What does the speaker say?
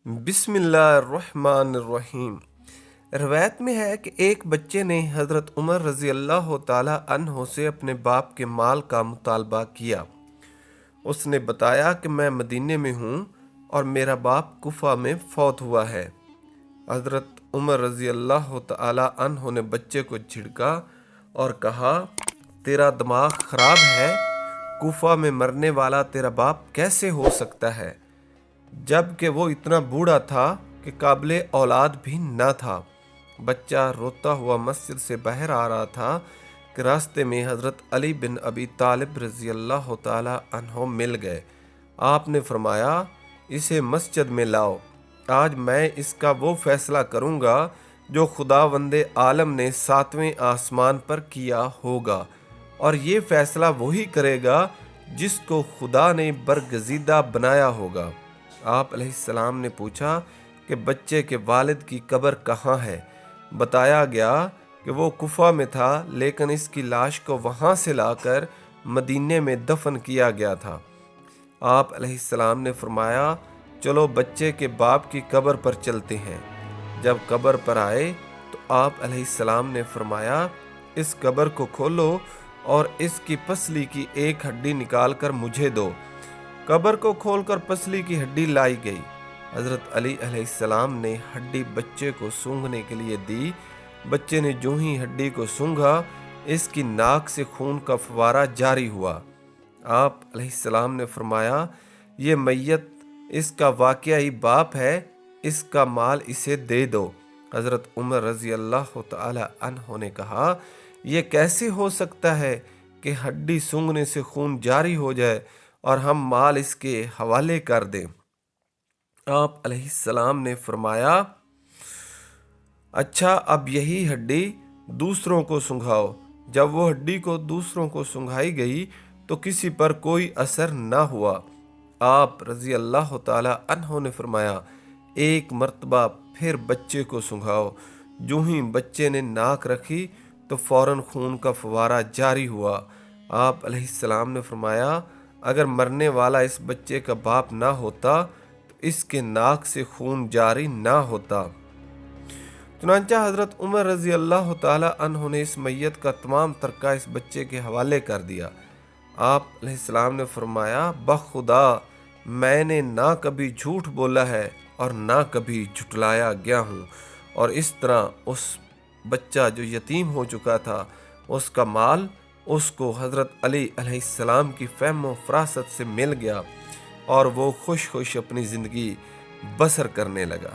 بسم اللہ الرحمن الرحیم۔ روایت میں ہے کہ ایک بچے نے حضرت عمر رضی اللہ تعالی عنہ سے اپنے باپ کے مال کا مطالبہ کیا۔ اس نے بتایا کہ میں مدینے میں ہوں اور میرا باپ کوفہ میں فوت ہوا ہے۔ حضرت عمر رضی اللہ تعالی عنہ نے بچے کو جھڑکا اور کہا، تیرا دماغ خراب ہے، کوفہ میں مرنے والا تیرا باپ کیسے ہو سکتا ہے، جب کہ وہ اتنا بوڑھا تھا کہ قابل اولاد بھی نہ تھا۔ بچہ روتا ہوا مسجد سے باہر آ رہا تھا کہ راستے میں حضرت علی بن ابی طالب رضی اللہ تعالی عنہ مل گئے۔ آپ نے فرمایا، اسے مسجد میں لاؤ، آج میں اس کا وہ فیصلہ کروں گا جو خداوند عالم نے 7ویں آسمان پر کیا ہوگا، اور یہ فیصلہ وہی کرے گا جس کو خدا نے برگزیدہ بنایا ہوگا۔ آپ علیہ السلام نے پوچھا کہ بچے کے والد کی قبر کہاں ہے؟ بتایا گیا کہ وہ کوفہ میں تھا، لیکن اس کی لاش کو وہاں سے لا کر مدینے میں دفن کیا گیا تھا۔ آپ علیہ السلام نے فرمایا، چلو بچے کے باپ کی قبر پر چلتے ہیں۔ جب قبر پر آئے تو آپ علیہ السلام نے فرمایا، اس قبر کو کھولو اور اس کی پسلی کی ایک ہڈی نکال کر مجھے دو۔ قبر کو کھول کر پسلی کی ہڈی لائی گئی۔ حضرت علی علیہ السلام نے ہڈی بچے کو سونگھنے کے لیے دی۔ بچے نے جو ہی ہڈی کو سونگھا، اس کی ناک سے خون کا فوارہ جاری ہوا۔ آپ علیہ السلام نے فرمایا، یہ میت اس کا واقعی باپ ہے، اس کا مال اسے دے دو۔ حضرت عمر رضی اللہ تعالی عنہ نے کہا، یہ کیسے ہو سکتا ہے کہ ہڈی سونگھنے سے خون جاری ہو جائے اور ہم مال اس کے حوالے کر دیں؟ آپ علیہ السلام نے فرمایا، اچھا اب یہی ہڈی دوسروں کو سنگھاؤ۔ جب وہ ہڈی کو دوسروں کو سنگھائی گئی تو کسی پر کوئی اثر نہ ہوا۔ آپ رضی اللہ تعالی عنہ نے فرمایا، ایک مرتبہ پھر بچے کو سنگھاؤ۔ جو ہی بچے نے ناک رکھی تو فوراً خون کا فوارہ جاری ہوا۔ آپ علیہ السلام نے فرمایا، اگر مرنے والا اس بچے کا باپ نہ ہوتا تو اس کے ناک سے خون جاری نہ ہوتا۔ چنانچہ حضرت عمر رضی اللہ تعالی عنہ نے اس میت کا تمام ترکہ اس بچے کے حوالے کر دیا۔ آپ علیہ السلام نے فرمایا، بخدا میں نے نہ کبھی جھوٹ بولا ہے اور نہ کبھی جھٹلایا گیا ہوں، اور اس طرح اس بچہ جو یتیم ہو چکا تھا، اس کا مال اس کو حضرت علی علیہ السلام کی فہم و فراست سے مل گیا اور وہ خوش خوش اپنی زندگی بسر کرنے لگا۔